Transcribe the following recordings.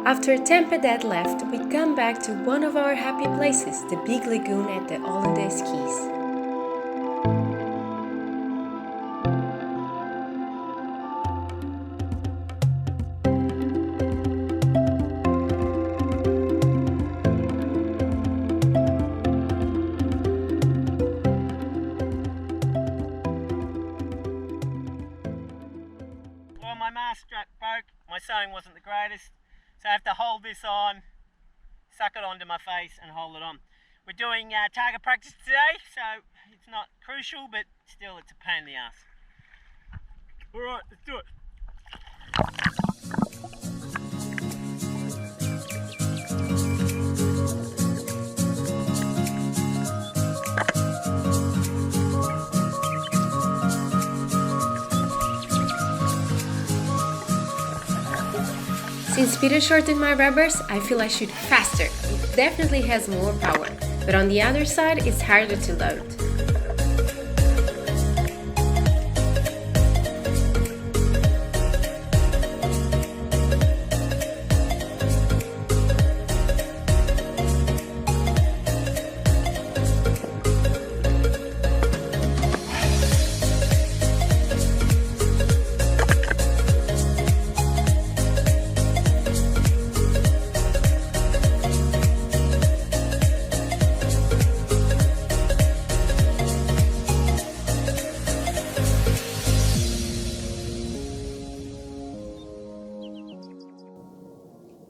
After Tampa Dad left, we come back to one of our happy places, the big lagoon at the Hollandaise Keys. Well, my mask strap broke, my sewing wasn't the greatest, so I have to hold this on, suck it onto my face and hold it on. We're doing target practice today, so it's not crucial, but still it's a pain in the ass. Alright, let's do it. Since Peter shortened my rubbers, I feel I shoot faster. It definitely has more power, but on the other side, it's harder to load.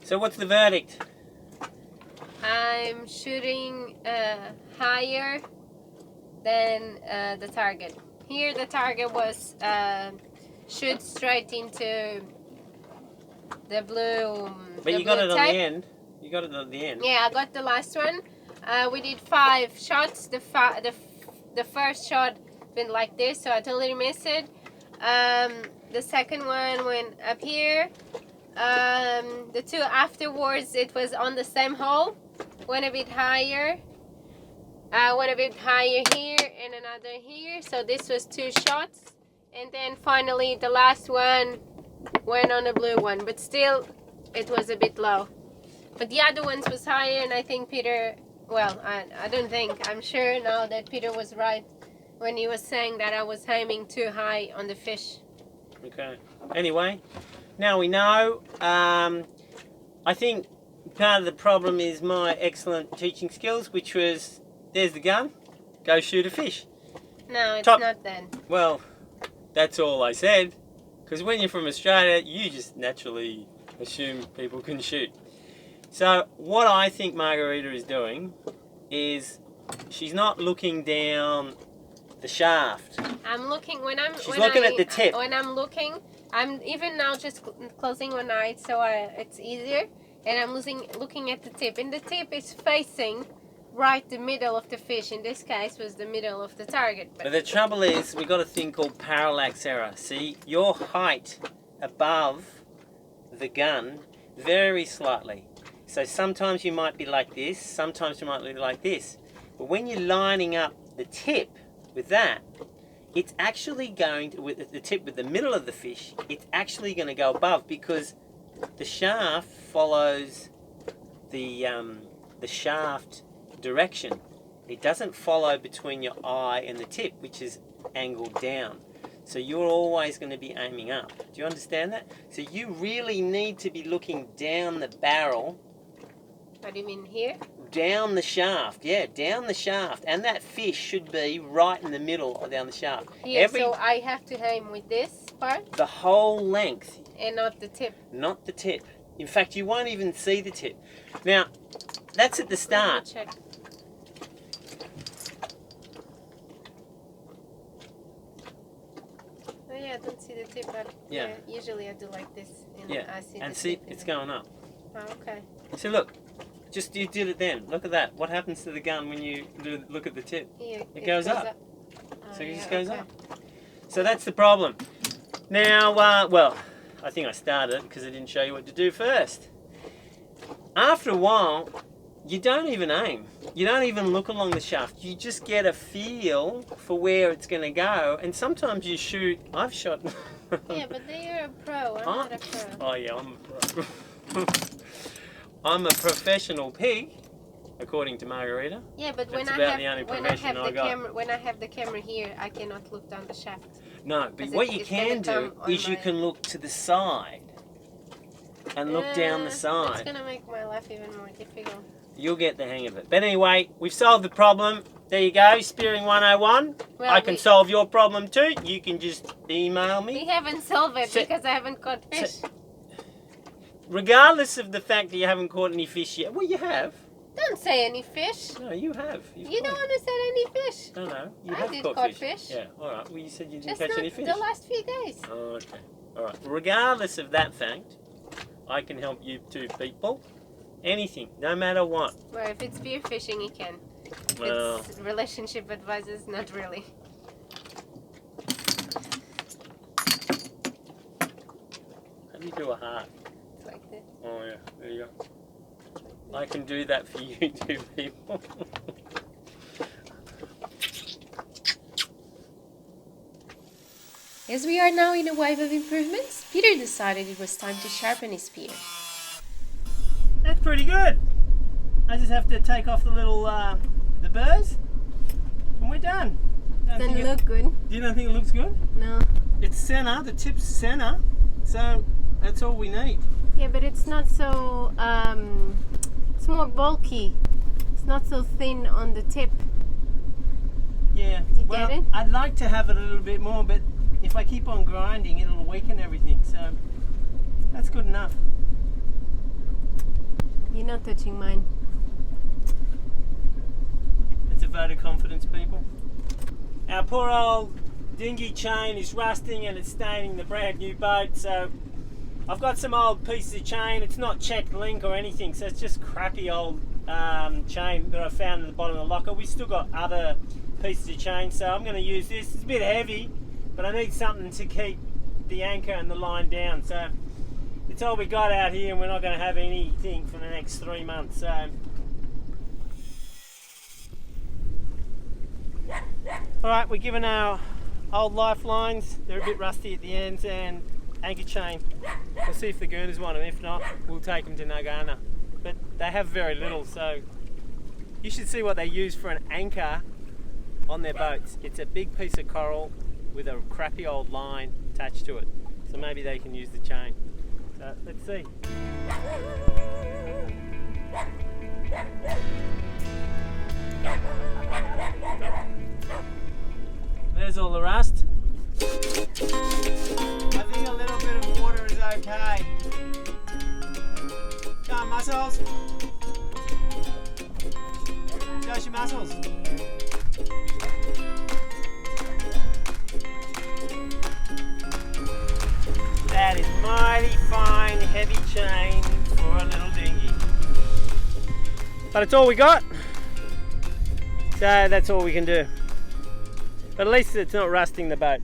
So what's the verdict? I'm shooting higher than the target. Here the target was shoot straight into the blue. But you got it on the end. You got it on the end. Yeah, I got the last one. We did 5 shots. The first shot went like this, so I totally missed it. The second one went up here. The 2 afterwards, it was on the same hole. Went a bit higher. Went a bit higher here and another here. So this was 2 shots. And then finally the last one went on the blue one. But still, it was a bit low. But the other ones was higher, and I think Peter, well, I don't think, I'm sure now that Peter was right when he was saying that I was aiming too high on the fish. Okay. Anyway, now we know. I think part of the problem is my excellent teaching skills, which was, there's the gun, go shoot a fish. No, it's not then. Well, that's all I said. Because when you're from Australia, you just naturally assume people can shoot. So what I think Margarita is doing is she's not looking down the shaft. I'm looking She's looking at the tip. When I'm looking, I'm even now just closing one eye so it's easier, and I'm looking at the tip, and the tip is facing right the middle of the fish. In this case was the middle of the target. But the trouble is, we've got a thing called parallax error. See, your height above the gun varies slightly. So sometimes you might be like this, sometimes you might be like this. But when you're lining up the tip with that, it's actually going to, with the tip with the middle of the fish, it's actually going to go above, because the shaft follows the shaft direction. It doesn't follow between your eye and the tip, which is angled down. So you're always going to be aiming up. Do you understand that? So you really need to be looking down the barrel. What do you mean here? Down the shaft, yeah, down the shaft. And that fish should be right in the middle or down the shaft. Here, so I have to aim with this part? The whole length. And not the tip? Not the tip. In fact, you won't even see the tip. Now, that's at the start. Let me check. Oh yeah, I don't see the tip, but yeah. Usually I do like this. And yeah, I see and the see, tip it's going up. Oh, okay. So look, just you did it then. Look at that. What happens to the gun when you look at the tip? Yeah, it goes up. So it just goes okay. up. So that's the problem. Now, well, I think I started because I didn't show you what to do first. After a while, you don't even aim. You don't even look along the shaft. You just get a feel for where it's going to go. And sometimes you shoot. I've shot. Yeah, but you're a pro. I'm not a pro. Oh yeah, I'm a pro. I'm a professional pig, according to Margarita. Yeah, but That's when about I the only have when I profession have I the got. camera when I have the camera here, I cannot look down the shaft. No, but 'Cause what you it's gonna can do come on is you my- can look to the side and look down the That's side. gonna make my life even more difficult. You'll get the hang of it. But anyway, we've solved the problem. There you go, Spearing 101. Well, I can solve your problem too. You can just email We me. haven't solved it So- because I haven't caught fish. Regardless of the fact that you haven't caught any fish yet. Well, you have. Don't say any fish. No, you have. You've You caught- don't understand any fish. No, you I have did caught caught fish. fish. Yeah, alright. Well, you said you didn't Just catch not any fish. the last few days. Oh, okay. Alright. Regardless of that fact, I can help you two people. Anything, no matter what. Well, if it's spear fishing, you can. If Well, it's relationship advices, not really. how do you do a heart? It's like this. Oh yeah, there you go. I can do that for you two people. As we are now in a wave of improvements, Peter decided it was time to sharpen his spear. That's pretty good. I just have to take off the little, the burrs, and we're done. Doesn't look good. You don't think it looks good? No. It's center, the tip's center, so that's all we need. Yeah, but it's not so. It's more bulky. It's not so thin on the tip. Yeah. You Well, get it? I'd like to have it a little bit more, but if I keep on grinding, it'll weaken everything. So that's good enough. You're not touching mine. It's a vote of confidence, people. Our poor old dinghy chain is rusting and it's staining the brand new boat. So I've got some old pieces of chain. It's not checked link or anything, so it's just crappy old chain that I found in the bottom of the locker. We've still got other pieces of chain, so I'm going to use this. It's a bit heavy, but I need something to keep the anchor and the line down. So it's all we got out here, and we're not going to have anything for the next 3 months. So alright, we're given our old lifelines. They're a bit rusty at the ends, and anchor chain. We'll see if the Gooners want them. If not, we'll take them to Nagana. But they have very little, so you should see what they use for an anchor on their boats. It's a big piece of coral with a crappy old line attached to it. So maybe they can use the chain. So let's see. There's all the rust. I think a little bit of water is okay. Come on, mussels. Show us your mussels. That is mighty fine, heavy chain for a little dinghy. But it's all we got. So that's all we can do. But at least it's not rusting the boat.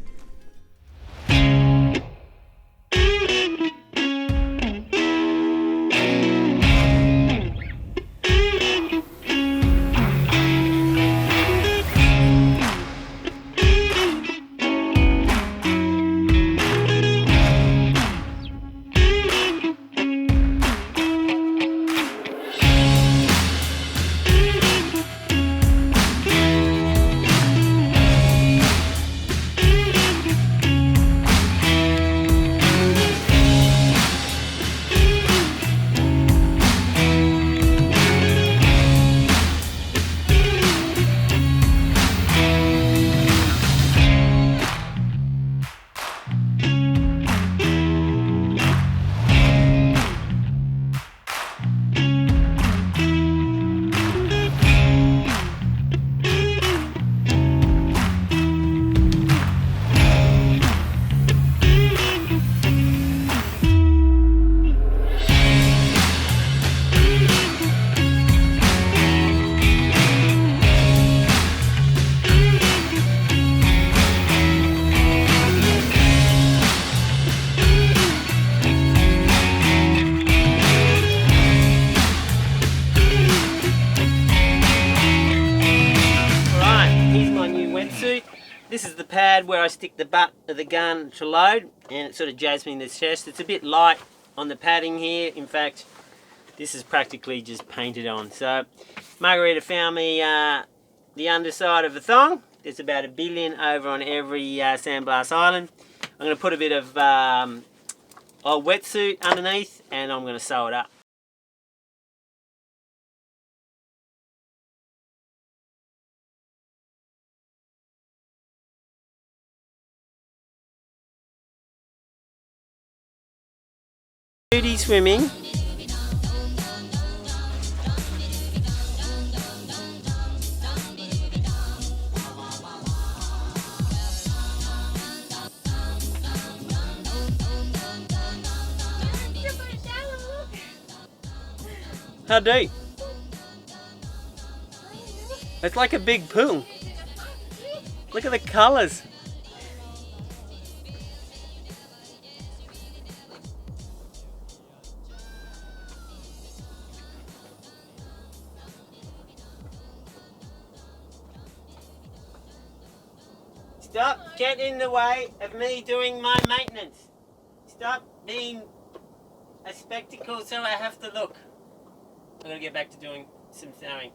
This is the pad where I stick the butt of the gun to load, and it sort of jabs me in the chest. It's a bit light on the padding here. In fact, this is practically just painted on. So Margarita found me the underside of the thong. There's about 1 billion over on every sandblast island. I'm going to put a bit of old wetsuit underneath and I'm going to sew it up. Beauty swimming. How deep? It's like a big pool. Look at the colours. Stop getting in the way of me doing my maintenance. Stop being a spectacle so I have to look. I'm going to get back to doing some sewing.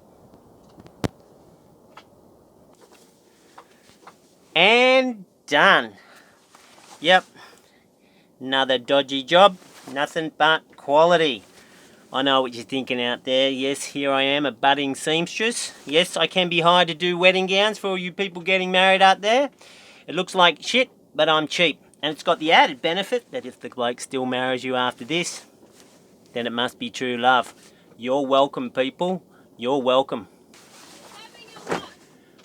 And done. Yep. Another dodgy job. Nothing but quality. I know what you're thinking out there. Yes, here I am, a budding seamstress. Yes, I can be hired to do wedding gowns for all you people getting married out there. It looks like shit, but I'm cheap. And it's got the added benefit that if the bloke still marries you after this, then it must be true love. You're welcome, people. You're welcome.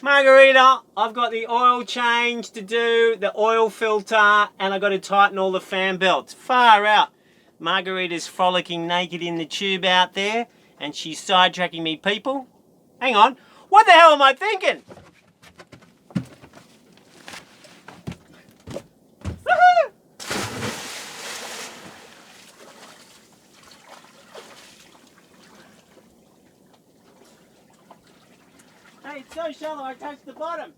Margarita, I've got the oil change to do, the oil filter, and I've got to tighten all the fan belts. Far out. Margarita's frolicking naked in the tube out there, and she's sidetracking me, people. Hang on. What the hell am I thinking? Woohoo! Hey, it's so shallow I touched the bottom.